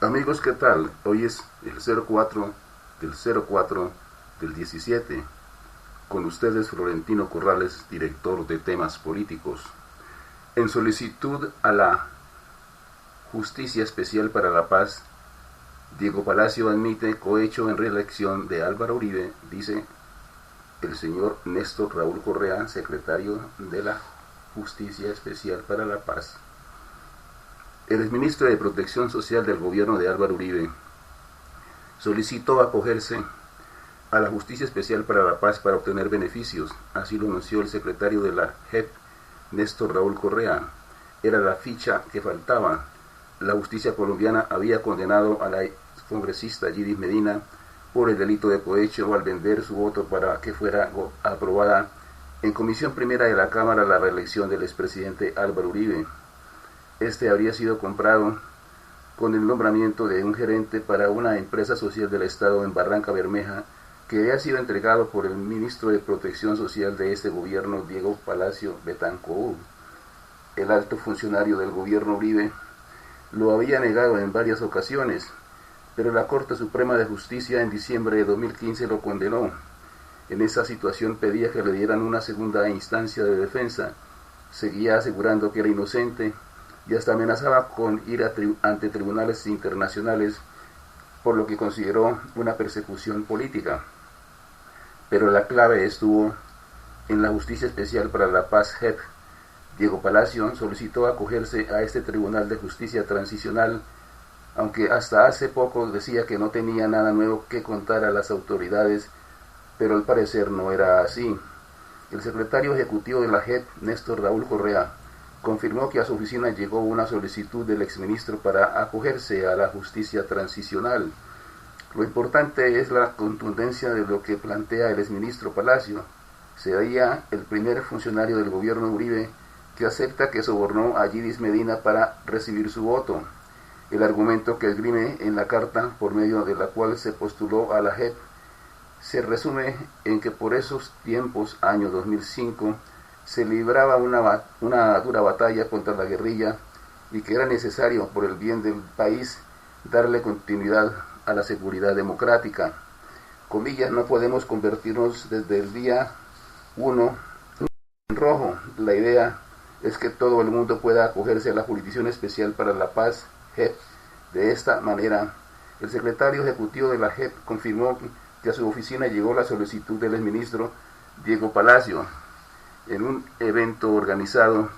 Amigos, ¿qué tal? Hoy es el 04 del 04 del 17. Con ustedes Florentino Corrales, director de temas políticos. En solicitud a la Justicia Especial para la Paz, Diego Palacio admite cohecho en reelección de Álvaro Uribe, dice el señor Néstor Raúl Correa, secretario de la Justicia Especial para la Paz. El exministro de Protección Social del gobierno de Álvaro Uribe solicitó acogerse a la Justicia Especial para la Paz para obtener beneficios. Así lo anunció el secretario de la JEP, Néstor Raúl Correa. Era la ficha que faltaba. La justicia colombiana había condenado a la congresista Yidis Medina por el delito de cohecho al vender su voto para que fuera aprobada en Comisión Primera de la Cámara la reelección del expresidente Álvaro Uribe. Este habría sido comprado con el nombramiento de un gerente para una empresa social del Estado en Barranca Bermeja, que había sido entregado por el ministro de Protección Social de este gobierno, Diego Palacio Betancourt. El alto funcionario del gobierno Uribe lo había negado en varias ocasiones, pero la Corte Suprema de Justicia en diciembre de 2015 lo condenó. En esa situación pedía que le dieran una segunda instancia de defensa. Seguía asegurando que era inocente y hasta amenazaba con ir ante tribunales internacionales, por lo que consideró una persecución política. Pero la clave estuvo en la Justicia Especial para la Paz, JEP. Diego Palacio solicitó acogerse a este Tribunal de Justicia Transicional, aunque hasta hace poco decía que no tenía nada nuevo que contar a las autoridades, pero al parecer no era así. El secretario ejecutivo de la JEP, Néstor Raúl Correa, confirmó que a su oficina llegó una solicitud del exministro para acogerse a la justicia transicional. Lo importante es la contundencia de lo que plantea el exministro Palacio. Sería el primer funcionario del gobierno Uribe que acepta que sobornó a Yidis Medina para recibir su voto. El argumento que esgrime en la carta por medio de la cual se postuló a la JEP se resume en que por esos tiempos, año 2005, se libraba una dura batalla contra la guerrilla y que era necesario, por el bien del país, darle continuidad a la seguridad democrática. Comillas, no podemos convertirnos desde el día 1 en rojo. La idea es que todo el mundo pueda acogerse a la Jurisdicción Especial para la Paz, JEP. De esta manera, el secretario ejecutivo de la JEP confirmó que a su oficina llegó la solicitud del exministro Diego Palacio, en un evento organizado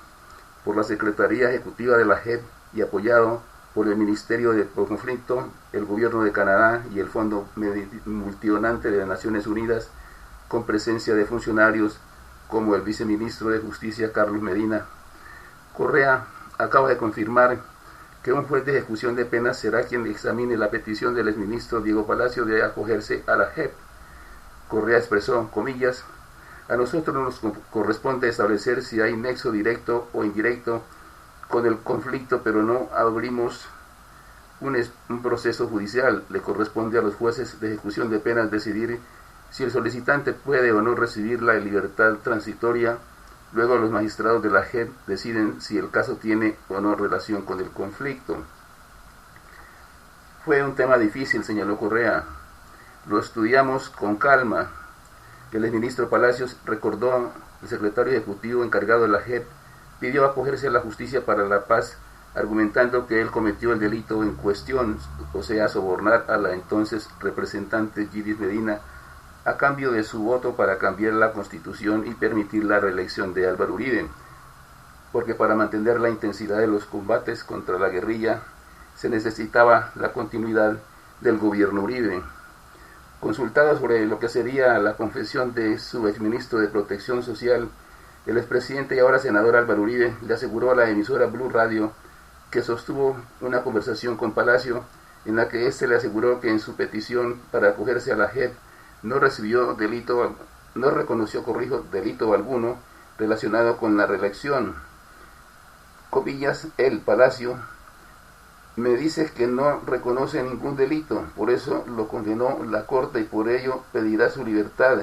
por la Secretaría Ejecutiva de la JEP y apoyado por el Ministerio de Conflicto, el Gobierno de Canadá y el Fondo Multidonante de las Naciones Unidas, con presencia de funcionarios como el viceministro de Justicia Carlos Medina. Correa acaba de confirmar que un juez de ejecución de penas será quien examine la petición del exministro Diego Palacio de acogerse a la JEP. Correa expresó, comillas, a nosotros nos corresponde establecer si hay nexo directo o indirecto con el conflicto, pero no abrimos un proceso judicial. Le corresponde a los jueces de ejecución de penas decidir si el solicitante puede o no recibir la libertad transitoria. Luego los magistrados de la JEP deciden si el caso tiene o no relación con el conflicto. Fue un tema difícil, señaló Correa. Lo estudiamos con calma. El exministro Palacios recordó, el secretario ejecutivo encargado de la JEP pidió acogerse a la Justicia para la Paz, argumentando que él cometió el delito en cuestión, o sea, sobornar a la entonces representante Yidis Medina a cambio de su voto para cambiar la Constitución y permitir la reelección de Álvaro Uribe, porque para mantener la intensidad de los combates contra la guerrilla se necesitaba la continuidad del gobierno Uribe. Consultado sobre lo que sería la confesión de su exministro de Protección Social, el expresidente y ahora senador Álvaro Uribe le aseguró a la emisora Blue Radio que sostuvo una conversación con Palacio en la que éste le aseguró que en su petición para acogerse a la JEP no reconoció delito alguno relacionado con la reelección. Comillas, el Palacio me dice que no reconoce ningún delito, por eso lo condenó la Corte y por ello pedirá su libertad.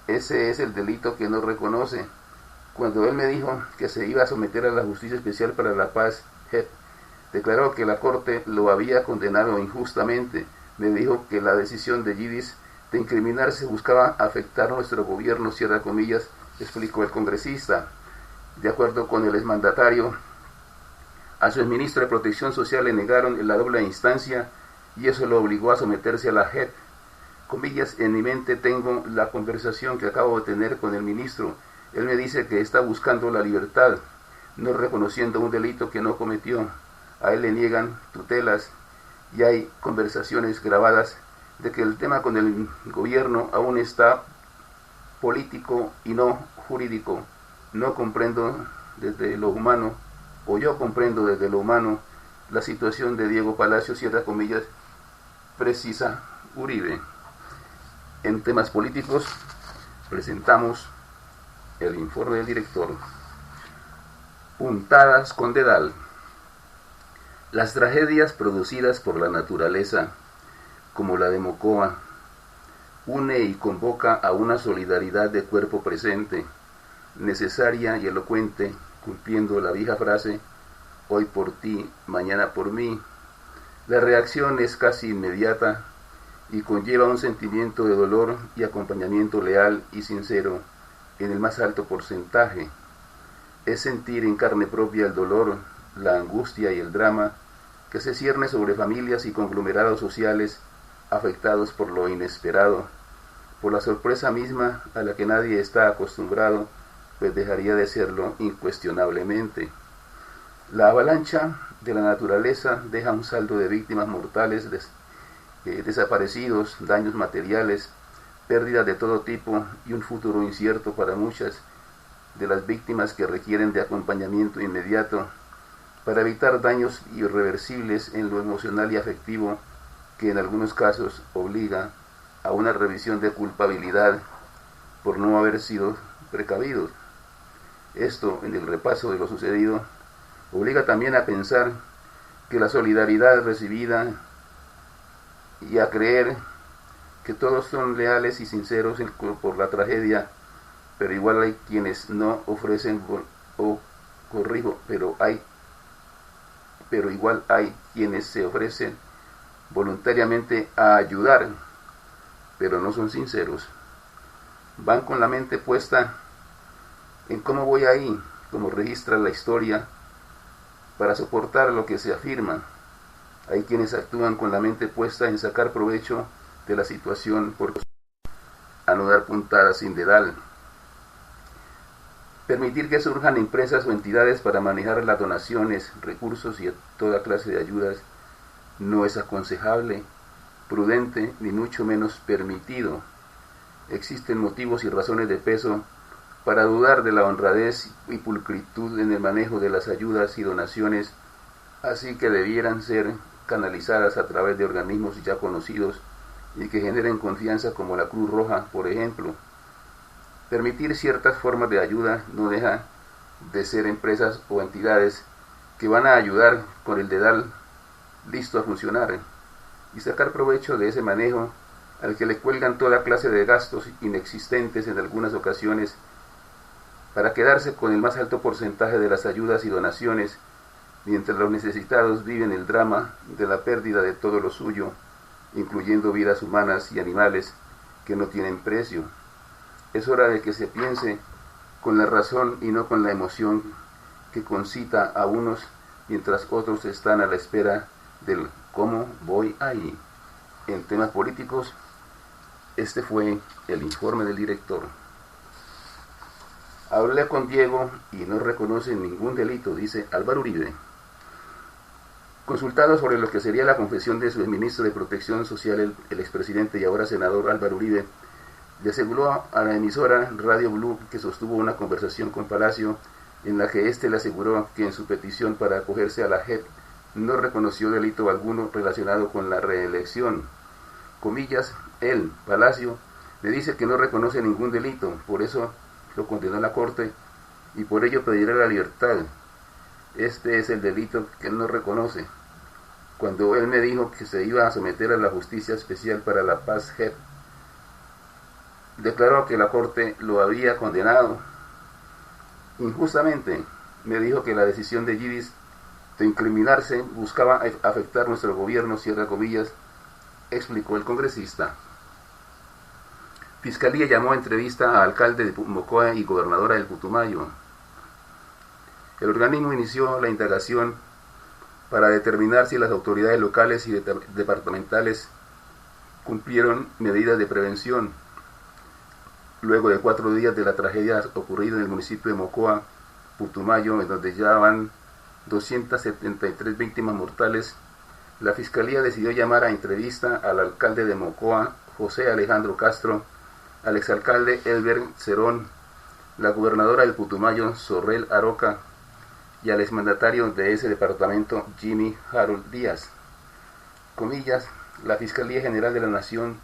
Ese es el delito que no reconoce. Cuando él me dijo que se iba a someter a la Justicia Especial para la Paz, JEP, Declaró que la Corte lo había condenado injustamente. Me dijo que la decisión de Yidis de incriminarse buscaba afectar nuestro gobierno, cierra comillas, explicó el congresista. De acuerdo con el exmandatario, a su exministro de Protección Social le negaron la doble instancia y eso lo obligó a someterse a la JEP. Comillas, en mi mente tengo la conversación que acabo de tener con el ministro. Él me dice que está buscando la libertad, no reconociendo un delito que no cometió. A él le niegan tutelas y hay conversaciones grabadas de que el tema con el gobierno aún está político y no jurídico. No comprendo desde lo humano, o yo comprendo desde lo humano, la situación de Diego Palacio, cierra comillas, precisa Uribe. En temas políticos presentamos el informe del director. Puntadas con dedal. Las tragedias producidas por la naturaleza, como la de Mocoa, une y convoca a una solidaridad de cuerpo presente, necesaria y elocuente, cumpliendo la vieja frase, hoy por ti, mañana por mí. La reacción es casi inmediata y conlleva un sentimiento de dolor y acompañamiento leal y sincero en el más alto porcentaje. Es sentir en carne propia el dolor, la angustia y el drama que se cierne sobre familias y conglomerados sociales afectados por lo inesperado, por la sorpresa misma a la que nadie está acostumbrado, pues dejaría de serlo incuestionablemente. La avalancha de la naturaleza deja un saldo de víctimas mortales, desaparecidos, daños materiales, pérdidas de todo tipo y un futuro incierto para muchas de las víctimas que requieren de acompañamiento inmediato para evitar daños irreversibles en lo emocional y afectivo que en algunos casos obliga a una revisión de culpabilidad por no haber sido precavidos. Esto, en el repaso de lo sucedido, obliga también a pensar que la solidaridad recibida y a creer que todos son leales y sinceros por la tragedia, pero igual hay quienes no ofrecen, pero igual hay quienes se ofrecen voluntariamente a ayudar, pero no son sinceros. Van con la mente puesta en cómo voy ahí, como registra la historia, para soportar lo que se afirma. Hay quienes actúan con la mente puesta en sacar provecho de la situación por anudar puntadas sin dedal. Permitir que surjan empresas o entidades para manejar las donaciones, recursos y toda clase de ayudas no es aconsejable, prudente, ni mucho menos permitido. Existen motivos y razones de peso para dudar de la honradez y pulcritud en el manejo de las ayudas y donaciones, así que debieran ser canalizadas a través de organismos ya conocidos y que generen confianza, como la Cruz Roja, por ejemplo. Permitir ciertas formas de ayuda no deja de ser empresas o entidades que van a ayudar con el dedal listo a funcionar y sacar provecho de ese manejo al que le cuelgan toda clase de gastos inexistentes en algunas ocasiones para quedarse con el más alto porcentaje de las ayudas y donaciones, mientras los necesitados viven el drama de la pérdida de todo lo suyo, incluyendo vidas humanas y animales que no tienen precio. Es hora de que se piense con la razón y no con la emoción que concita a unos mientras otros están a la espera del cómo voy ahí. En temas políticos, este fue el informe del director. Hablé con Diego y no reconoce ningún delito, dice Álvaro Uribe. Consultado sobre lo que sería la confesión de su exministro de Protección Social, el expresidente y ahora senador Álvaro Uribe, le aseguró a la emisora Radio Blue que sostuvo una conversación con Palacio en la que éste le aseguró que en su petición para acogerse a la JEP no reconoció delito alguno relacionado con la reelección. Comillas, él, Palacio, le dice que no reconoce ningún delito, por eso lo condenó la Corte y por ello pedirá la libertad. Este es el delito que él no reconoce. Cuando él me dijo que se iba a someter a la Justicia Especial para la Paz JEP, declaró que la Corte lo había condenado injustamente. Me dijo que la decisión de Yidis de incriminarse buscaba afectar nuestro gobierno, cierra comillas, explicó el congresista. Fiscalía llamó a entrevista a alcalde de Mocoa y gobernadora del Putumayo. El organismo inició la indagación para determinar si las autoridades locales y departamentales cumplieron medidas de prevención. Luego de 4 días de la tragedia ocurrida en el municipio de Mocoa, Putumayo, en donde ya van 273 víctimas mortales, la Fiscalía decidió llamar a entrevista al alcalde de Mocoa, José Alejandro Castro, al exalcalde Elber Cerón, la gobernadora del Putumayo, Sorrel Aroca, y al exmandatario de ese departamento, Jimmy Harold Díaz. Comillas, la Fiscalía General de la Nación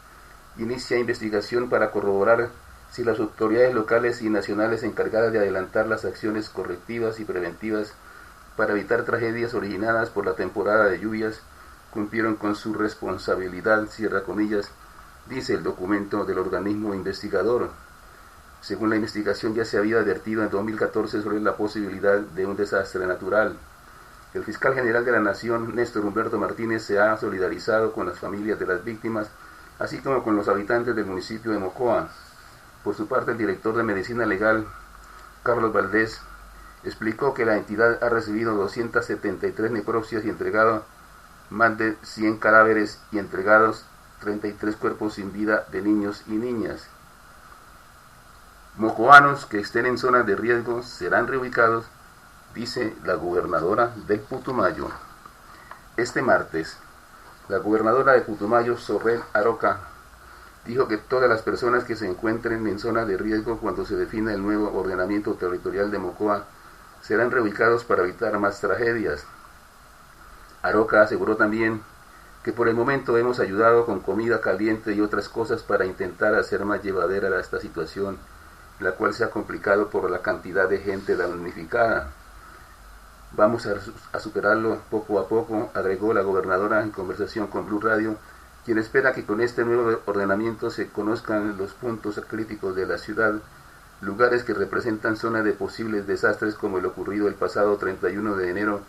inicia investigación para corroborar si las autoridades locales y nacionales encargadas de adelantar las acciones correctivas y preventivas para evitar tragedias originadas por la temporada de lluvias cumplieron con su responsabilidad, cierra comillas, dice el documento del organismo investigador. Según la investigación, ya se había advertido en 2014 sobre la posibilidad de un desastre natural. El fiscal general de la Nación, Néstor Humberto Martínez, se ha solidarizado con las familias de las víctimas, así como con los habitantes del municipio de Mocoa. Por su parte, el director de Medicina Legal, Carlos Valdés, explicó que la entidad ha recibido 273 necropsias y entregado más de 100 cadáveres y entregados 33 cuerpos sin vida de niños y niñas. Mocoanos que estén en zonas de riesgo serán reubicados, dice la gobernadora del Putumayo. Este martes, la gobernadora de Putumayo, Sorrel Aroca, dijo que todas las personas que se encuentren en zonas de riesgo cuando se defina el nuevo ordenamiento territorial de Mocoa serán reubicados para evitar más tragedias. Aroca aseguró también que por el momento hemos ayudado con comida caliente y otras cosas para intentar hacer más llevadera esta situación, la cual se ha complicado por la cantidad de gente damnificada. Vamos a superarlo poco a poco, agregó la gobernadora en conversación con Blue Radio, quien espera que con este nuevo ordenamiento se conozcan los puntos críticos de la ciudad, lugares que representan zonas de posibles desastres como el ocurrido el pasado 31 de enero,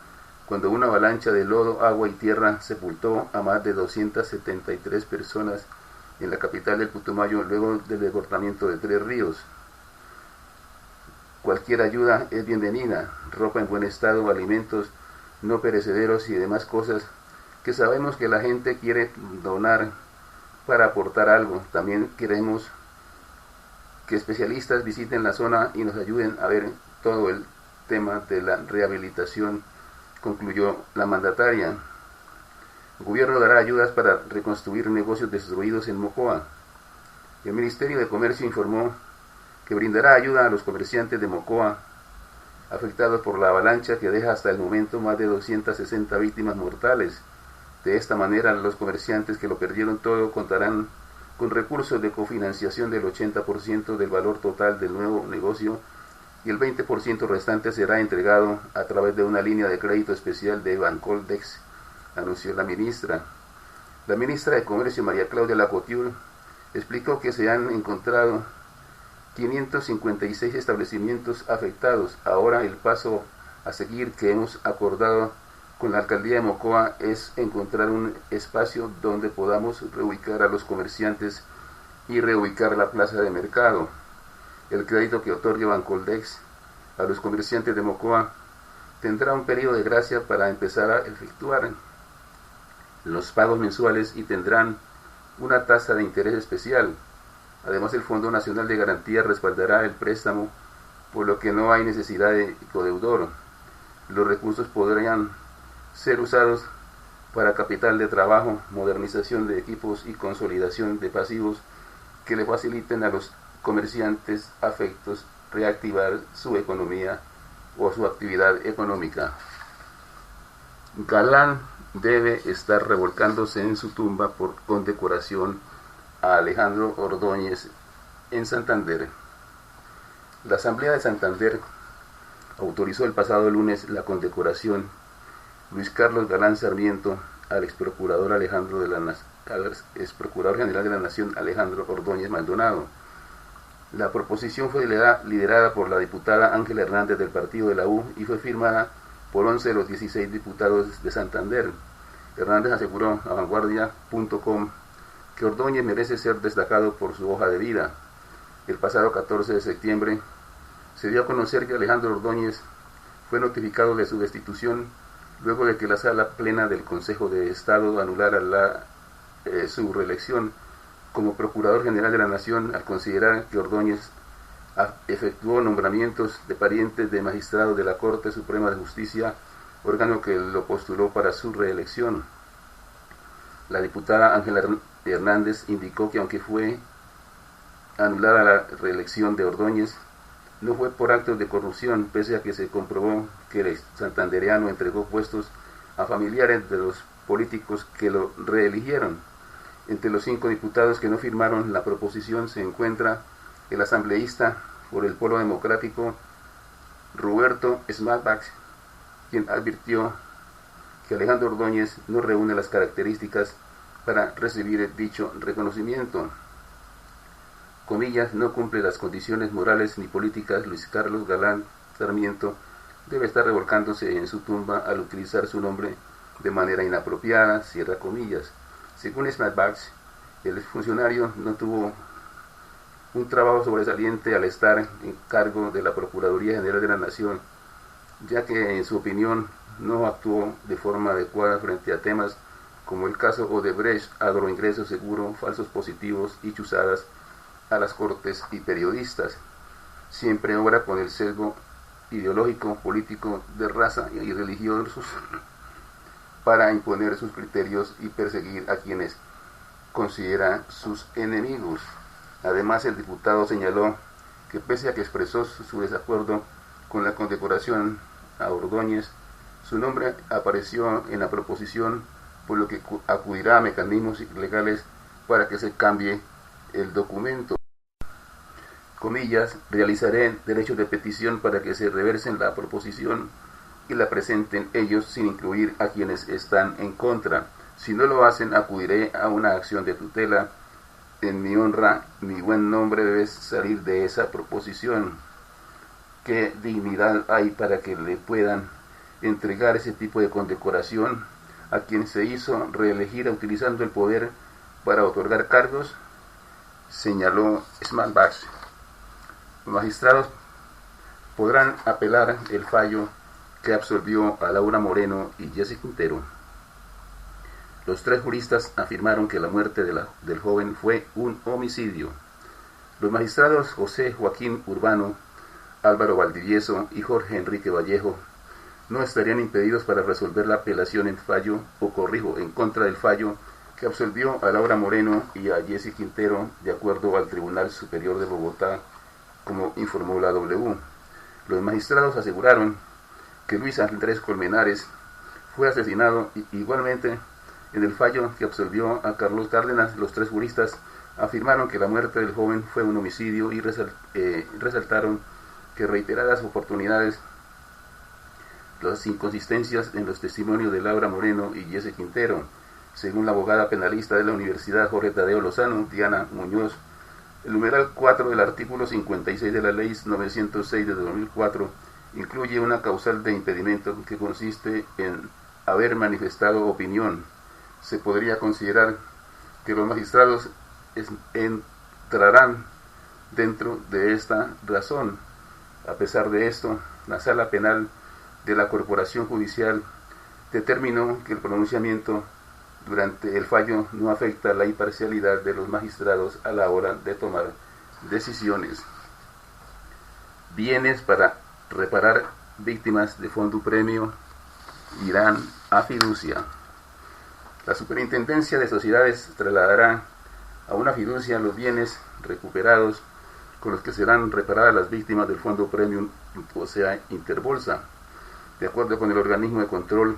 cuando una avalancha de lodo, agua y tierra sepultó a más de 273 personas en la capital del Putumayo luego del desbordamiento de 3 ríos. Cualquier ayuda es bienvenida, ropa en buen estado, alimentos no perecederos y demás cosas que sabemos que la gente quiere donar para aportar algo. También queremos que especialistas visiten la zona y nos ayuden a ver todo el tema de la rehabilitación, concluyó la mandataria. El gobierno dará ayudas para reconstruir negocios destruidos en Mocoa. El Ministerio de Comercio informó que brindará ayuda a los comerciantes de Mocoa afectados por la avalancha que deja hasta el momento más de 260 víctimas mortales. De esta manera, los comerciantes que lo perdieron todo contarán con recursos de cofinanciación del 80% del valor total del nuevo negocio y el 20% restante será entregado a través de una línea de crédito especial de Bancoldex, anunció la ministra. La ministra de Comercio, María Claudia Lacouture, explicó que se han encontrado 556 establecimientos afectados. Ahora el paso a seguir que hemos acordado con la alcaldía de Mocoa es encontrar un espacio donde podamos reubicar a los comerciantes y reubicar la plaza de mercado. El crédito que otorgue Bancoldex a los comerciantes de Mocoa tendrá un periodo de gracia para empezar a efectuar los pagos mensuales y tendrán una tasa de interés especial. Además, el Fondo Nacional de Garantía respaldará el préstamo, por lo que no hay necesidad de codeudor. Los recursos podrían ser usados para capital de trabajo, modernización de equipos y consolidación de pasivos que le faciliten a los comerciantes afectos reactivar su economía o su actividad económica. Galán debe estar revolcándose en su tumba por condecoración a Alejandro Ordóñez en Santander. La Asamblea de Santander autorizó el pasado lunes la condecoración Luis Carlos Galán Sarmiento al exprocurador al exprocurador general de la Nación Alejandro Ordóñez Maldonado. La proposición fue liderada por la diputada Ángela Hernández del partido de la U y fue firmada por 11 de los 16 diputados de Santander. Hernández aseguró a vanguardia.com que Ordóñez merece ser destacado por su hoja de vida. El pasado 14 de septiembre se dio a conocer que Alejandro Ordóñez fue notificado de su destitución luego de que la Sala Plena del Consejo de Estado anulara su reelección como Procurador General de la Nación al considerar que Ordóñez efectuó nombramientos de parientes de magistrados de la Corte Suprema de Justicia, órgano que lo postuló para su reelección. La diputada Ángela Hernández indicó que aunque fue anulada la reelección de Ordóñez, no fue por actos de corrupción, pese a que se comprobó que el santandereano entregó puestos a familiares de los políticos que lo reeligieron. Entre los 5 diputados que no firmaron la proposición se encuentra el asambleísta por el Polo Democrático Roberto Smalbach, quien advirtió que Alejandro Ordóñez no reúne las características para recibir dicho reconocimiento. Comillas, no cumple las condiciones morales ni políticas. Luis Carlos Galán Sarmiento debe estar revolcándose en su tumba al utilizar su nombre de manera inapropiada, cierra comillas. Según Smalbach, el funcionario no tuvo un trabajo sobresaliente al estar en cargo de la Procuraduría General de la Nación, ya que en su opinión no actuó de forma adecuada frente a temas como el caso Odebrecht, agroingreso seguro, falsos positivos y chuzadas a las cortes y periodistas. Siempre obra con el sesgo ideológico, político, de raza y religiosos para imponer sus criterios y perseguir a quienes considera sus enemigos. Además, el diputado señaló que pese a que expresó su desacuerdo con la condecoración a Ordóñez, su nombre apareció en la proposición, por lo que acudirá a mecanismos legales para que se cambie el documento. Comillas, realizaré derechos de petición para que se reversen la proposición y la presenten ellos sin incluir a quienes están en contra. Si no lo hacen, acudiré a una acción de tutela. En mi honra, mi buen nombre debe salir de esa proposición. ¿Qué dignidad hay para que le puedan entregar ese tipo de condecoración a quien se hizo reelegir utilizando el poder para otorgar cargos? Señaló Smalbach. Los magistrados podrán apelar el fallo que absolvió a Laura Moreno y Jesse Quintero. Los 3 juristas afirmaron que la muerte del joven fue un homicidio. Los magistrados José Joaquín Urbano, Álvaro Valdivieso y Jorge Enrique Vallejo no estarían impedidos para resolver la apelación en contra del fallo que absolvió a Laura Moreno y a Jesse Quintero, de acuerdo al Tribunal Superior de Bogotá, como informó la W. Los magistrados aseguraron que Luis Andrés Colmenares fue asesinado. Igualmente, en el fallo que absolvió a Carlos Cárdenas, los 3 juristas afirmaron que la muerte del joven fue un homicidio y resaltaron que reiteradas oportunidades las inconsistencias en los testimonios de Laura Moreno y Jesse Quintero. Según la abogada penalista de la Universidad Jorge Tadeo Lozano, Diana Muñoz, el numeral 4 del artículo 56 de la Ley 906 de 2004 incluye una causal de impedimento que consiste en haber manifestado opinión. Se podría considerar que los magistrados entrarán dentro de esta razón. A pesar de esto, la Sala Penal de la Corporación Judicial determinó que el pronunciamiento durante el fallo no afecta la imparcialidad de los magistrados a la hora de tomar decisiones. Bienes para reparar víctimas de Fondo Premio irán a fiducia. La Superintendencia de Sociedades trasladará a una fiducia los bienes recuperados con los que serán reparadas las víctimas del Fondo Premium, o sea, Interbolsa. De acuerdo con el organismo de control,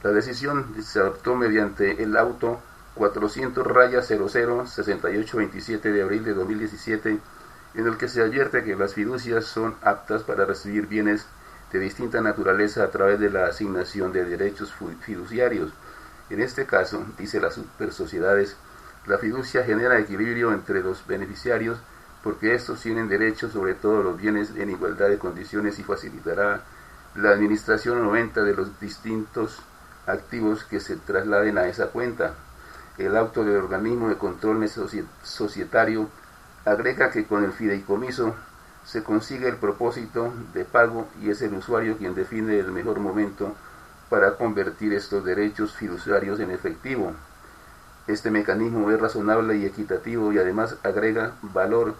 la decisión se adoptó mediante el auto 400-00-6827 de abril de 2017, en el que se advierte que las fiducias son aptas para recibir bienes de distinta naturaleza a través de la asignación de derechos fiduciarios. En este caso, dice las supersociedades, la fiducia genera equilibrio entre los beneficiarios porque estos tienen derecho sobre todos los bienes en igualdad de condiciones y facilitará la administración aumenta de los distintos activos que se trasladen a esa cuenta. El auto del organismo de control societario agrega que con el fideicomiso se consigue el propósito de pago y es el usuario quien define el mejor momento para convertir estos derechos fiduciarios en efectivo. Este mecanismo es razonable y equitativo y además agrega valor,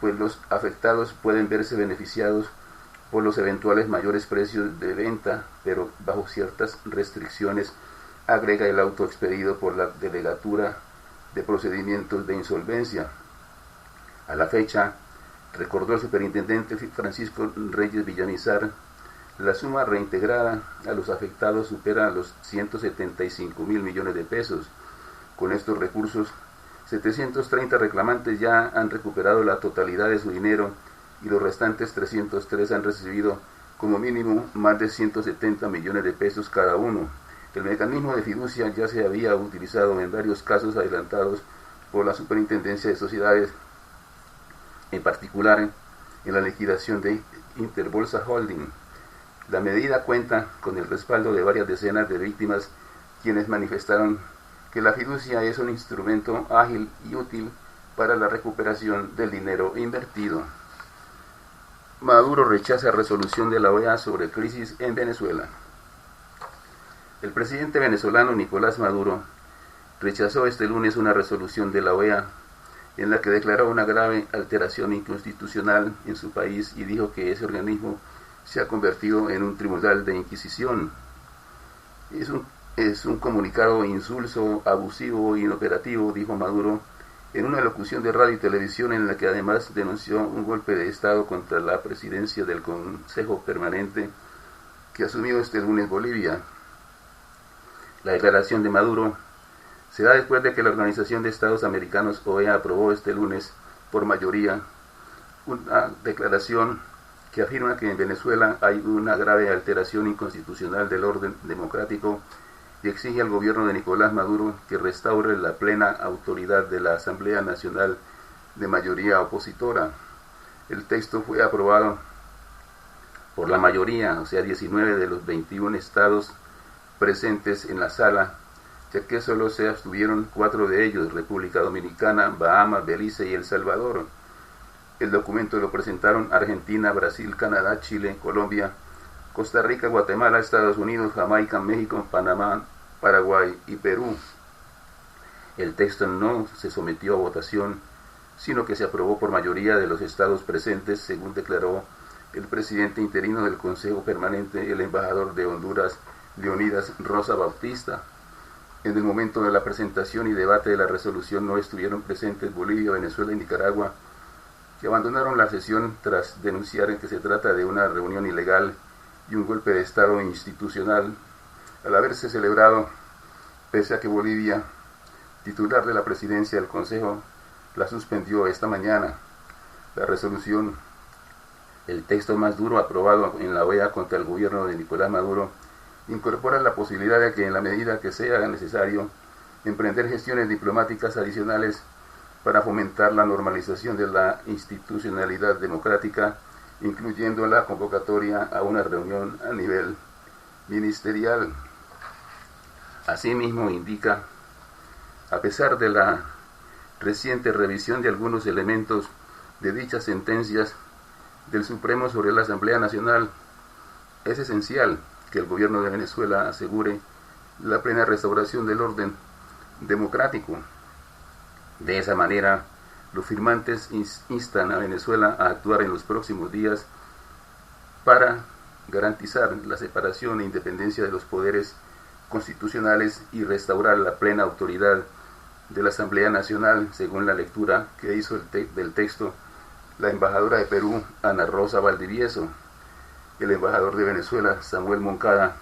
pues los afectados pueden verse beneficiados por los eventuales mayores precios de venta, pero bajo ciertas restricciones, agrega el auto expedido por la Delegatura de Procedimientos de Insolvencia. A la fecha, recordó el superintendente Francisco Reyes Villamizar, la suma reintegrada a los afectados supera los 175.000 millones de pesos. Con estos recursos, 730 reclamantes ya han recuperado la totalidad de su dinero y los restantes 303 han recibido como mínimo más de 170 millones de pesos cada uno. El mecanismo de fiducia ya se había utilizado en varios casos adelantados por la Superintendencia de Sociedades, en particular en la liquidación de Interbolsa Holding. La medida cuenta con el respaldo de varias decenas de víctimas, quienes manifestaron que la fiducia es un instrumento ágil y útil para la recuperación del dinero invertido. Maduro rechaza resolución de la OEA sobre crisis en Venezuela. El presidente venezolano Nicolás Maduro rechazó este lunes una resolución de la OEA en la que declaró una grave alteración inconstitucional en su país y dijo que ese organismo se ha convertido en un tribunal de inquisición. Es un comunicado insulso, abusivo e inoperativo, dijo Maduro en una locución de radio y televisión en la que además denunció un golpe de Estado contra la presidencia del Consejo Permanente que asumió este lunes Bolivia. La declaración de Maduro se da después de que la Organización de Estados Americanos, OEA, aprobó este lunes por mayoría una declaración que afirma que en Venezuela hay una grave alteración inconstitucional del orden democrático y exige al gobierno de Nicolás Maduro que restaure la plena autoridad de la Asamblea Nacional de mayoría opositora. El texto fue aprobado por la mayoría, o sea, 19 de los 21 estados presentes en la sala, ya que solo se abstuvieron 4 de ellos, República Dominicana, Bahamas, Belice y El Salvador. El documento lo presentaron Argentina, Brasil, Canadá, Chile, Colombia, Costa Rica, Guatemala, Estados Unidos, Jamaica, México, Panamá, Paraguay y Perú. El texto no se sometió a votación, sino que se aprobó por mayoría de los estados presentes, según declaró el presidente interino del Consejo Permanente, el embajador de Honduras, Leonidas Rosa Bautista. En el momento de la presentación y debate de la resolución no estuvieron presentes Bolivia, Venezuela y Nicaragua, que abandonaron la sesión tras denunciar que se trata de una reunión ilegal y un golpe de Estado institucional, al haberse celebrado, pese a que Bolivia, titular de la presidencia del Consejo, la suspendió esta mañana. La resolución, el texto más duro aprobado en la OEA contra el gobierno de Nicolás Maduro, incorpora la posibilidad de que en la medida que sea necesario emprender gestiones diplomáticas adicionales para fomentar la normalización de la institucionalidad democrática, incluyendo la convocatoria a una reunión a nivel ministerial. Asimismo indica, a pesar de la reciente revisión de algunos elementos de dichas sentencias del Supremo sobre la Asamblea Nacional, es esencial que el gobierno de Venezuela asegure la plena restauración del orden democrático. De esa manera, los firmantes instan a Venezuela a actuar en los próximos días para garantizar la separación e independencia de los poderes constitucionales y restaurar la plena autoridad de la Asamblea Nacional, según la lectura que hizo del texto la embajadora de Perú, Ana Rosa Valdivieso. El embajador de Venezuela, Samuel Moncada,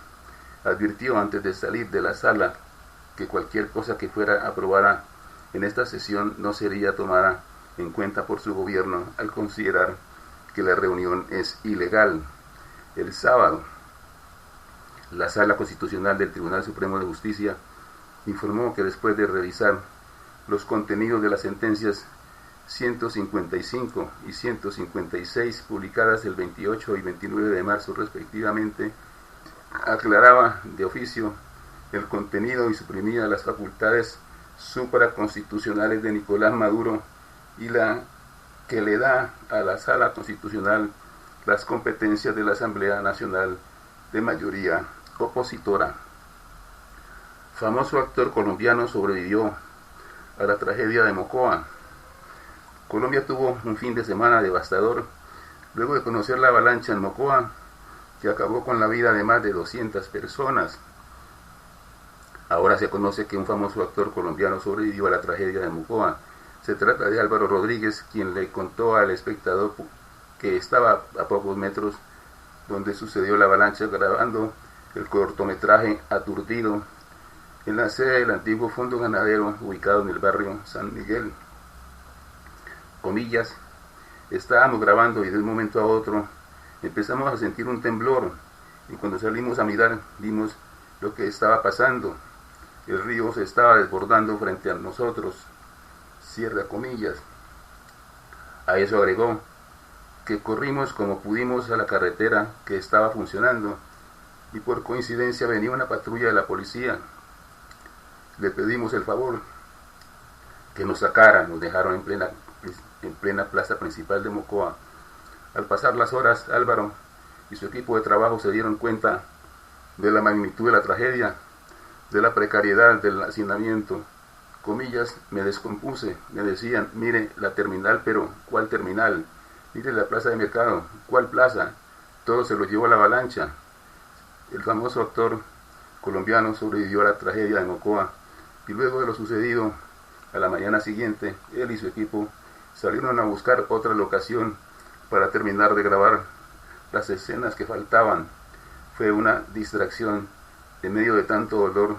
advirtió antes de salir de la sala que cualquier cosa que fuera aprobada en esta sesión no sería tomada en cuenta por su gobierno al considerar que la reunión es ilegal. El sábado, la Sala Constitucional del Tribunal Supremo de Justicia informó que después de revisar los contenidos de las sentencias, 155 y 156, publicadas el 28 y 29 de marzo respectivamente, aclaraba de oficio el contenido y suprimía las facultades supraconstitucionales de Nicolás Maduro y la que le da a la Sala Constitucional las competencias de la Asamblea Nacional de mayoría opositora. Famoso actor colombiano sobrevivió a la tragedia de Mocoa. Colombia tuvo un fin de semana devastador luego de conocer la avalancha en Mocoa que acabó con la vida de más de 200 personas. Ahora se conoce que un famoso actor colombiano sobrevivió a la tragedia de Mocoa. Se trata de Álvaro Rodríguez, quien le contó al espectador que estaba a pocos metros donde sucedió la avalancha grabando el cortometraje Aturdido en la sede del antiguo fondo ganadero ubicado en el barrio San Miguel. Comillas, estábamos grabando y de un momento a otro empezamos a sentir un temblor y cuando salimos a mirar vimos lo que estaba pasando. El río se estaba desbordando frente a nosotros. Cierra comillas. A eso agregó que corrimos como pudimos a la carretera que estaba funcionando y por coincidencia venía una patrulla de la policía. Le pedimos el favor que nos sacaran, nos dejaron en plena plaza principal de Mocoa. Al pasar las horas, Álvaro y su equipo de trabajo se dieron cuenta de la magnitud de la tragedia, de la precariedad del hacinamiento. Comillas, me descompuse, me decían, mire la terminal, pero ¿cuál terminal? Mire la plaza de mercado, ¿cuál plaza? Todo se lo llevó a la avalancha. El famoso actor colombiano sobrevivió a la tragedia de Mocoa y luego de lo sucedido, a la mañana siguiente, él y su equipo salieron a buscar otra locación para terminar de grabar las escenas que faltaban. Fue una distracción en medio de tanto dolor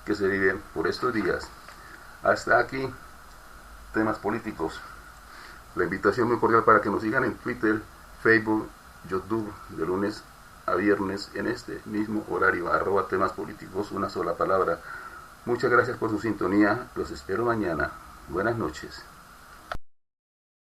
que se vive por estos días. Hasta aquí, temas políticos. La invitación muy cordial para que nos sigan en Twitter, Facebook, YouTube, de lunes a viernes en este mismo horario, @temas políticos, una sola palabra. Muchas gracias por su sintonía, los espero mañana. Buenas noches.